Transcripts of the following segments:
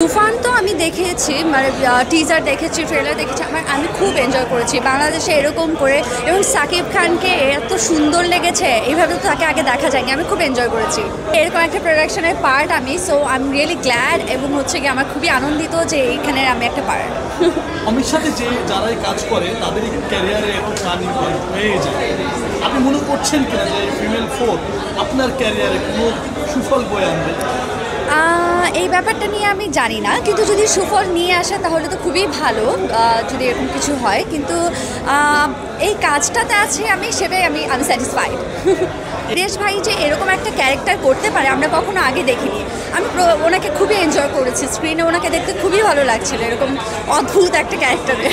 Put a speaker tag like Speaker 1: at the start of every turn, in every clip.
Speaker 1: তুফান তো আমি দেখেছি, মানে টিজার দেখেছি, ট্রেলার দেখেছি, আমি খুব এনজয় করেছি বাংলাদেশে এরকম করে। এবং সাকিব খানকে এত সুন্দর লেগেছে, এইভাবে তো তাকে আগে দেখা যায়নি। আমি খুব এনজয় করেছি এরকম একটা প্রোডাকশনের পার্ট আমি। So I am really glad এবং হচ্ছে কি আমার খুবই আনন্দিত যে এইখানে আমি একটা পার্ট।
Speaker 2: আমার সাথে যে যারাই কাজ করে তাদের ক্যারিয়ারে একটু টার্নিং পয়েন্ট হয়ে যায়। আপনি মনে করছেন কিনা যে ফিমেল 4 আপনার ক্যারিয়ারে কোনো সুফল বয়ে আনবে?
Speaker 1: এই ব্যাপারটা নিয়ে আমি জানি না, কিন্তু যদি সুফল নিয়ে আসে তাহলে তো খুবই ভালো, যদি এরকম কিছু হয়। কিন্তু এই কাজটাতে আছে আমি, সেটাই আমি আনস্যাটিসফাইড। দেশ ভাই যে এরকম একটা ক্যারেক্টার করতে পারে আমরা কখনো আগে দেখিনি। আমি ওনাকে খুবই এনজয় করেছি, স্ক্রিনে ওনাকে দেখতে খুবই ভালো লাগছিল এরকম অদ্ভুত একটা ক্যারেক্টারে।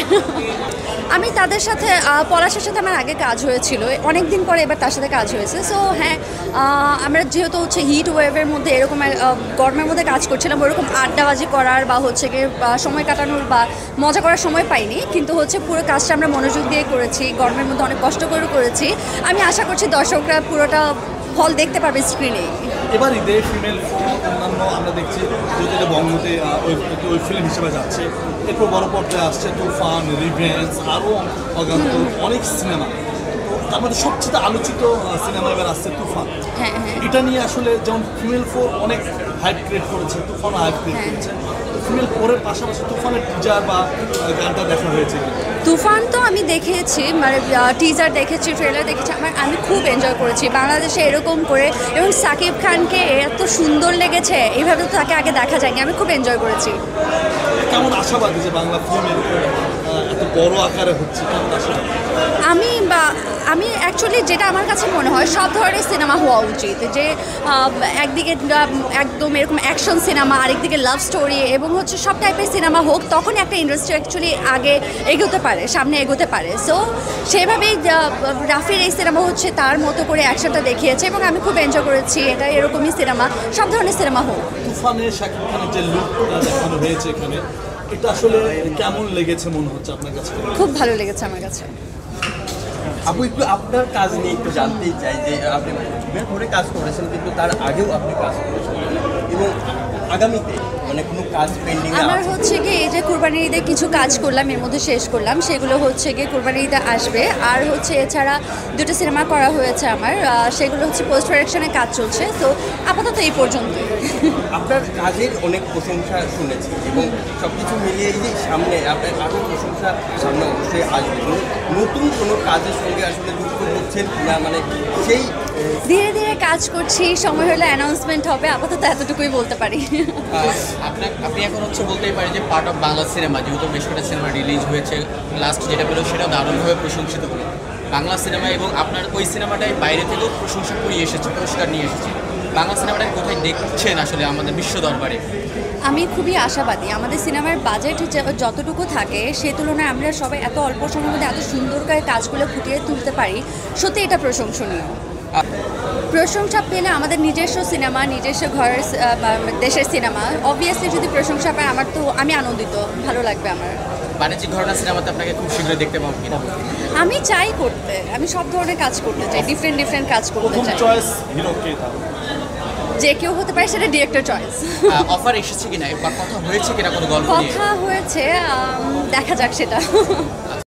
Speaker 1: আমি তাদের সাথে পলাশের সাথে আমার আগে কাজ হয়েছিল, অনেক দিন পরে এবার তার সাথে কাজ হয়েছে। সো হ্যাঁ, আমরা যেহেতু হচ্ছে হিট ওয়েভের মধ্যে এরকম গরমের মধ্যে কাজ করছিলাম, ওরকম আড্ডাবাজি করার বা হচ্ছে গিয়ে সময় কাটানোর বা মজা করার সময় পাইনি। কিন্তু হচ্ছে পুরো কাজটা আমরা মনোযোগ দিয়ে করেছি, গরমের মধ্যে অনেক কষ্ট করে করেছি। আমি আশা করছি দর্শকরা পুরোটা ফল দেখতে পারবে স্ক্রিনে।
Speaker 2: এবার ঈদে ফিমেল 4 অন্যান্য আমরা দেখছি যেটা বঙ্গতে ওই ফিল্ম হিসেবে যাচ্ছে, এরপর বড় পর্যায়ে আসছে তুফান, রিভেঞ্জ, আরও অগান্ত অনেক সিনেমা। তো তার মধ্যে সবচেয়ে আলোচিত সিনেমা এবার আসছে তুফান।
Speaker 1: হ্যাঁ হ্যাঁ,
Speaker 2: এটা নিয়ে আসলে যেমন ফিমেল 4 অনেক হাইপ ক্রিয়েট করেছে, তুফানও হাইপ ক্রিয়েট করেছে। ফিমেল 4-এর পাশাপাশি তুফানের টিজার বা গানটা দেখা হয়েছে।
Speaker 1: তুফান তো আমি দেখেছি, মানে টিজার দেখেছি, ট্রেলার দেখেছি, আমি খুব এনজয় করেছি বাংলাদেশে এরকম করে। এবং সাকিব খানকে এত সুন্দর লেগেছে, এইভাবে তো তাকে আগে দেখা যায়নি। আমি খুব এনজয় করেছি।
Speaker 2: কেমন আশাবাদী যে বাংলা ফিল্মের এত বড় আকারে হচ্ছে, কেমন আশাবাদী?
Speaker 1: আমি অ্যাকচুয়ালি যেটা আমার কাছে মনে হয়, সব ধরনের সিনেমা হওয়া উচিত। যে একদিকে একদম এরকম অ্যাকশন সিনেমা, আরেকদিকে লাভ স্টোরি এবং হচ্ছে সব টাইপের সিনেমা হোক, তখনই একটা ইন্ডাস্ট্রি অ্যাকচুয়ালি আগে এগোতে পারে, সামনে এগোতে পারে। সো সেভাবেই রাফির এই সিনেমা হচ্ছে তার মতো করে অ্যাকশনটা দেখিয়েছে এবং আমি খুব এনজয় করেছি। এটা এরকমই সিনেমা, সব ধরনের সিনেমা হোক।
Speaker 2: তুফানে শাকিব খানের যে লুক দেখানো হয়েছে এখানে, এটা আসলে কেমন লেগেছে মনে হচ্ছে আপনার কাছে?
Speaker 1: খুব ভালো লেগেছে আমার কাছে।
Speaker 3: আপু, একটু আপনার কাজ নিয়ে একটু জানতেই চাই যে আপনি ধরে কাজ করেছেন, কিন্তু তার আগেও আপনি কাজ করেছেন এবং আগামীতে মানে কোনো কাজ পেন্ডিং
Speaker 1: আমার হচ্ছে কি, এই যে কুরবানির ঈদে কিছু কাজ করলাম, এর মধ্যে শেষ করলাম, সেগুলো হচ্ছে গিয়ে কুরবানির ঈদে আসবে। আর হচ্ছে এছাড়া দুটো সিনেমা করা হয়েছে আমার, সেগুলো হচ্ছে পোস্ট প্রোডাকশনের কাজ চলছে। তো আপাতত এই পর্যন্তই।
Speaker 3: আপনার কাজের অনেক প্রশংসা শুনেছি এবং সব কিছু মিলিয়ে যে সামনে আপনার আরও প্রশংসা সামনে অবশ্যই আসবে। নতুন কোনো কাজের সঙ্গে আসলে যুক্ত হচ্ছেন না, মানে সেই
Speaker 1: ধীরে ধীরে কাজ করছি, সময় হলে অ্যানাউন্সমেন্ট হবে। আপাতত এতটুকুই বলতে পারি।
Speaker 4: আপনি এখন হচ্ছে বলতেই পারেন যে পার্ট অফ বাংলা সিনেমা, যেহেতু বেশ কয়েকটা সিনেমা রিলিজ হয়েছে, লাস্ট যেটা পেলো সেটাও দারুণভাবে প্রশংসিত হলো বাংলা সিনেমা। এবং আপনার ওই সিনেমাটাই বাইরে থেকেও প্রশংসা কুড়িয়ে এসেছে, পুরস্কার নিয়ে এসেছে। বাংলা সিনেমাটাকে কোথায় দেখছেন আসলে আমাদের বিশ্ব দরবারে?
Speaker 1: আমি খুবই আশাবাদী। আমাদের সিনেমার বাজেট যতটুকু থাকে সেই তুলনায় আমরা সবাই এত অল্প সময়ের মধ্যে এত সুন্দর করে কাজগুলো ফুটিয়ে তুলতে পারি, সত্যি এটা প্রশংসনীয়। প্রশংসা পেলে আমাদের নিজস্ব সিনেমা, নিজস্ব ঘরের দেশের সিনেমা, অবভিয়াসলি যদি প্রশংসা পায় আমি আনন্দিত, ভালো লাগবে আমার।
Speaker 4: বাণিজ্যিক ঘটনা সিনেমাতে আপনাকে খুব শীঘ্রই দেখতে পাবো কিনা?
Speaker 1: আমি চাই করতে, আমি সব ধরনের কাজ করতে চাই, ডিফারেন্ট কাজ করতে চাই।
Speaker 2: চয়েস হিরো কে?
Speaker 1: যে কেউ হতে পারে, সেটা ডিরেক্টর চয়েস।
Speaker 4: অফার এসেছে কিনা বা কথা হয়েছে কিনা কোনো গল্প নিয়ে?
Speaker 1: কথা হয়েছে, দেখা যাক সেটা।